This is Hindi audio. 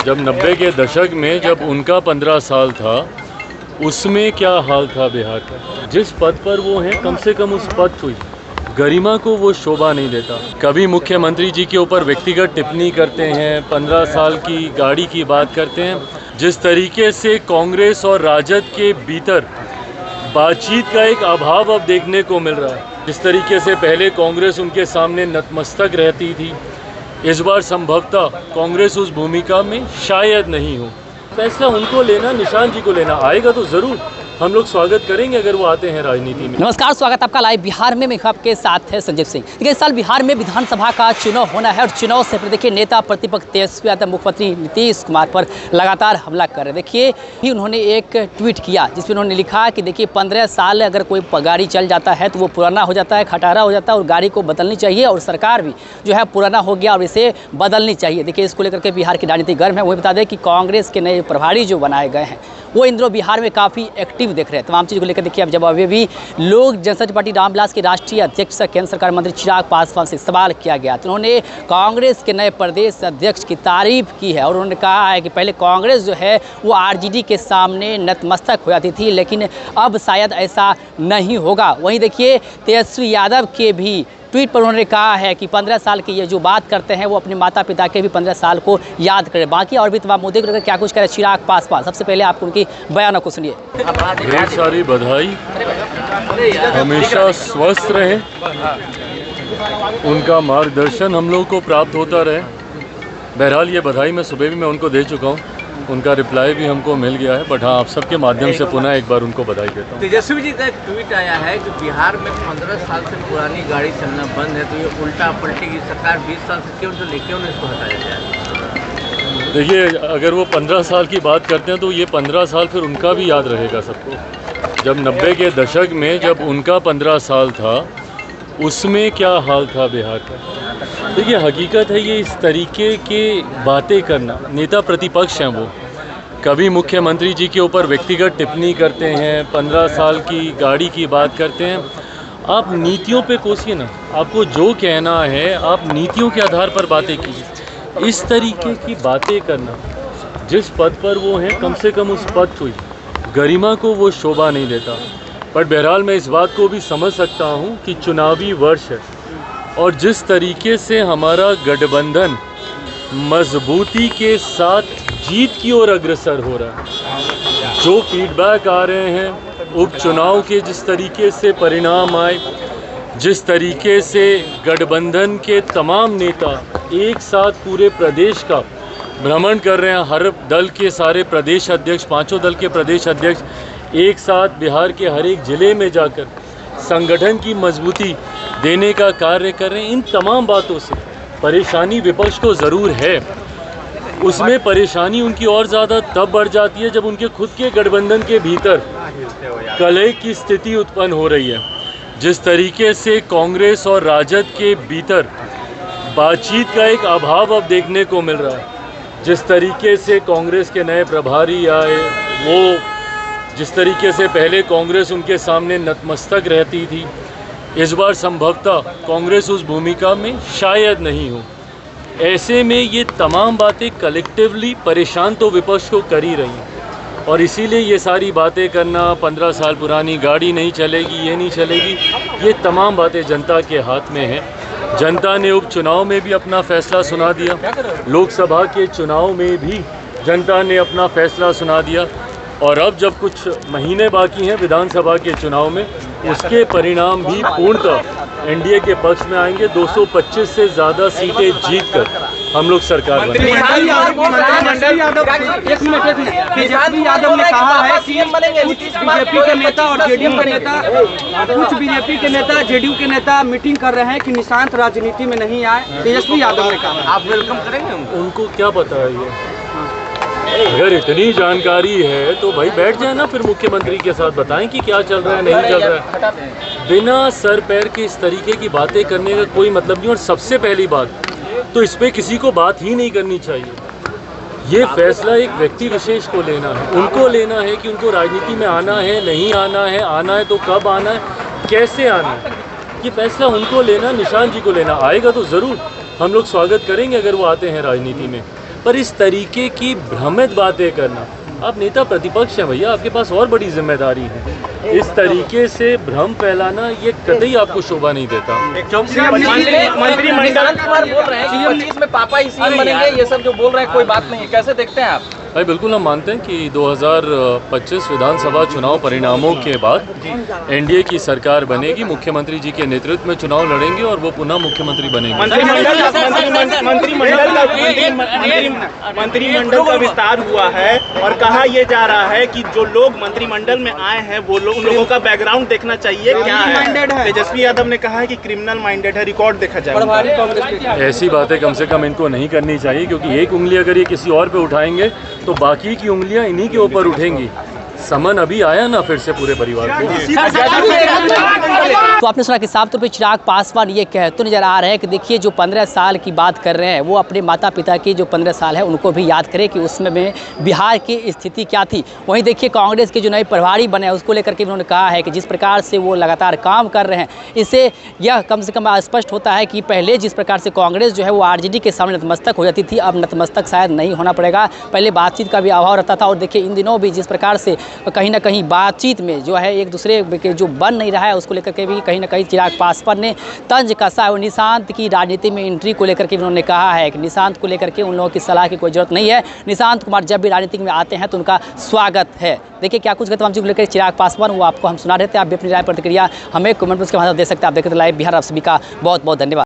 जब 90 के दशक में जब उनका 15 साल था, उसमें क्या हाल था बिहार का। जिस पद पर वो हैं, कम से कम उस पद को गरिमा को वो शोभा नहीं देता। कभी मुख्यमंत्री जी के ऊपर व्यक्तिगत टिप्पणी करते हैं, 15 साल की गाड़ी की बात करते हैं। जिस तरीके से कांग्रेस और राजद के भीतर बातचीत का एक अभाव अब देखने को मिल रहा है। जिस तरीके से पहले कांग्रेस उनके सामने नतमस्तक रहती थी, इस बार संभवतः कांग्रेस उस भूमिका में शायद नहीं हो। फैसला उनको लेना, निशांत जी को लेना। आएगा तो ज़रूर, हम लोग स्वागत करेंगे अगर वो आते हैं राजनीति में। नमस्कार, स्वागत आपका लाइव बिहार में। मैं आपके साथ है संजीव सिंह। देखिए, इस साल बिहार में विधानसभा का चुनाव होना है और चुनाव से देखिए नेता प्रतिपक्ष तेजस्वी यादव मुख्यमंत्री नीतीश कुमार पर लगातार हमला कर रहे हैं। देखिए भी उन्होंने एक ट्वीट किया जिसमें उन्होंने लिखा कि देखिए 15 साल अगर कोई गाड़ी चल जाता है तो वो पुराना हो जाता है, खटारा हो जाता है और गाड़ी को बदलनी चाहिए और सरकार भी जो है पुराना हो गया और इसे बदलनी चाहिए। देखिए इसको लेकर के बिहार की राजनीति गर्म है। वही बता दें कि कांग्रेस के नए प्रभारी जो बनाए गए हैं वो इन दिनों बिहार में काफ़ी एक्टिव दिख रहे हैं। तमाम चीज़ को लेकर देखिए अब जब अभी भी लोक जनशक्ति पार्टी रामविलास के राष्ट्रीय अध्यक्ष केंद्र सरकार मंत्री चिराग पासवान से सवाल किया गया तो उन्होंने कांग्रेस के नए प्रदेश अध्यक्ष की तारीफ की है और उन्होंने कहा है कि पहले कांग्रेस जो है वो आरजेडी के सामने नतमस्तक हो जाती थी, लेकिन अब शायद ऐसा नहीं होगा। वहीं देखिए तेजस्वी यादव के भी ट्वीट पर उन्होंने कहा है कि 15 साल की ये जो बात करते हैं वो अपने माता पिता के भी 15 साल को याद करें। बाकी और भी तमाम मुद्दे को लेकर क्या कुछ करें चिराग पासवान। सबसे पहले आपको उनकी बयानों को सुनिए। ढेर सारी बधाई, हमेशा स्वस्थ रहें, उनका मार्गदर्शन हम लोग को प्राप्त होता रहे। बहरहाल ये बधाई मैं सुबह भी उनको दे चुका हूँ, उनका रिप्लाई भी हमको मिल गया है, बट हाँ आप सबके माध्यम से पुनः एक बार उनको बधाई देता हूँ। तेजस्वी जी का एक ट्वीट आया है कि बिहार में 15 साल से पुरानी गाड़ी चलना बंद है तो ये उल्टा पलटी की सरकार 20 साल से क्यों तो लेके उन्हें इसको हटाया जाए। देखिए अगर वो 15 साल की बात करते हैं तो ये 15 साल फिर उनका भी याद रहेगा सबको। जब 90 के दशक में जब उनका 15 साल था, उसमें क्या हाल था बिहार का। देखिए हकीकत है ये, इस तरीके के बातें करना, नेता प्रतिपक्ष हैं वो, कभी मुख्यमंत्री जी के ऊपर व्यक्तिगत टिप्पणी करते हैं, 15 साल की गाड़ी की बात करते हैं। आप नीतियों पे कोसिए ना, आपको जो कहना है आप नीतियों के आधार पर बातें कीजिए। इस तरीके की बातें करना, जिस पद पर वो हैं, कम से कम उस पद को गरिमा को वो शोभा नहीं देता। पर बहरहाल मैं इस बात को भी समझ सकता हूँ कि चुनावी वर्ष है और जिस तरीके से हमारा गठबंधन मजबूती के साथ जीत की ओर अग्रसर हो रहा है, जो फीडबैक आ रहे हैं उपचुनाव के, जिस तरीके से परिणाम आए, जिस तरीके से गठबंधन के तमाम नेता एक साथ पूरे प्रदेश का भ्रमण कर रहे हैं, हर दल के सारे प्रदेश अध्यक्ष, पांचों दल के प्रदेश अध्यक्ष एक साथ बिहार के हर एक ज़िले में जाकर संगठन की मजबूती देने का कार्य कर रहे हैं। इन तमाम बातों से परेशानी विपक्ष को ज़रूर है। उसमें परेशानी उनकी और ज़्यादा तब बढ़ जाती है जब उनके खुद के गठबंधन के भीतर कलह की स्थिति उत्पन्न हो रही है। जिस तरीके से कांग्रेस और राजद के भीतर बातचीत का एक अभाव अब देखने को मिल रहा है। जिस तरीके से कांग्रेस के नए प्रभारी आए, वो जिस तरीके से पहले कांग्रेस उनके सामने नतमस्तक रहती थी, इस बार संभवतः कांग्रेस उस भूमिका में शायद नहीं हो। ऐसे में ये तमाम बातें कलेक्टिवली परेशान तो विपक्ष को कर ही रही हैं और इसीलिए ये सारी बातें करना, 15 साल पुरानी गाड़ी नहीं चलेगी, ये नहीं चलेगी, ये तमाम बातें जनता के हाथ में हैं। जनता ने उपचुनाव में भी अपना फैसला सुना दिया, लोकसभा के चुनाव में भी जनता ने अपना फैसला सुना दिया और अब जब कुछ महीने बाकी हैं विधानसभा के चुनाव में, उसके परिणाम भी पूर्णतः एनडीए के पक्ष में आएंगे। 225 से ज़्यादा सीटें जीतकर हम लोग सरकार बनेंगे। तेजस्वी यादव ने कहा है कि कुछ बीजेपी के नेता और जेडीयू के नेता, कुछ बीजेपी के नेता जेडीयू के नेता मीटिंग कर रहे हैं कि निशांत राजनीति में नहीं आए। तेजस्वी यादव ने कहा, आप वेलकम करेंगे उनको क्या पता है ये? अगर इतनी जानकारी है तो भाई बैठ जाए ना, फिर मुख्यमंत्री के साथ बताएं कि क्या चल रहा है, नहीं चल रहा है। बिना सर पैर के इस तरीके की बातें करने का कोई मतलब नहीं। और सबसे पहली बात तो इस पे किसी को बात ही नहीं करनी चाहिए। ये फैसला एक व्यक्ति विशेष को लेना है, उनको लेना है कि उनको राजनीति में आना है, नहीं आना है तो कब आना है, कैसे आना है, ये फैसला उनको लेना, निशांत जी को लेना। आएगा तो ज़रूर, हम लोग स्वागत करेंगे अगर वो आते हैं राजनीति में। पर इस तरीके की भ्रमित बातें करना, आप नेता प्रतिपक्ष हैं भैया, आपके पास और बड़ी जिम्मेदारी है। इस तरीके से भ्रम फैलाना ये कतई आपको शोभा नहीं देता। मंत्रिमंडल बोल रहे हैं कि 25 में पापा ही सीएम बनेंगे, ये सब जो बोल रहे हैं कोई बात नहीं, कैसे देखते हैं आप? भाई बिल्कुल हम मानते हैं कि 2025 विधानसभा चुनाव परिणामों के बाद एनडीए की सरकार बनेगी, मुख्यमंत्री जी के नेतृत्व में चुनाव लड़ेंगे और वो पुनः मुख्यमंत्री बनेंगे। मंत्रिमंडल का विस्तार हुआ है और कहा यह जा रहा है कि जो लोग मंत्रिमंडल में आए हैं वो लोग, उन लोगों का बैकग्राउंड देखना चाहिए क्या है। तेजस्वी यादव ने कहा है कि क्रिमिनल माइंडेड है, रिकॉर्ड देखा जाए। ऐसी बातें कम से कम इनको नहीं करनी चाहिए, क्योंकि एक उंगली अगर ये किसी और पे उठाएंगे तो बाकी की उंगलियां इन्हीं के ऊपर उठेंगी। समन अभी आया ना फिर से पूरे परिवार को। तो आपने सुना कि साफ तौर पे चिराग पासवान ये कहते नजर आ रहे हैं कि देखिए जो 15 साल की बात कर रहे हैं वो अपने माता पिता की जो 15 साल है उनको भी याद करें कि उसमें में बिहार की स्थिति क्या थी। वहीं देखिए कांग्रेस के जो नए प्रभारी बने उसको लेकर के उन्होंने कहा है कि जिस प्रकार से वो लगातार काम कर रहे हैं, इससे यह कम से कम स्पष्ट होता है कि पहले जिस प्रकार से कांग्रेस जो है वो आरजेडी के सामने नतमस्तक हो जाती थी, अब नतमस्तक शायद नहीं होना पड़ेगा। पहले बातचीत का भी अभाव रहता था और देखिए इन दिनों भी जिस प्रकार से कहीं ना कहीं बातचीत में जो है एक दूसरे के जो बन नहीं रहा है उसको लेकर के भी कहीं ना कहीं चिराग पासवान ने तंज कसा है। और निशांत की राजनीति में एंट्री को लेकर के उन्होंने कहा है कि निशांत को लेकर के उन लोगों की सलाह की कोई जरूरत नहीं है, निशांत कुमार जब भी राजनीति में आते हैं तो उनका स्वागत है। देखिए क्या कुछ तमाम चीज़ को लेकर चिराग पासवान वो आपको हम सुना रहे थे। आप भी अपनी राय प्रतिक्रिया हमें कमेंट बॉक्स के माध्यम से दे सकते हैं। आप देखते लाइव बिहार, आप सभी का बहुत बहुत धन्यवाद।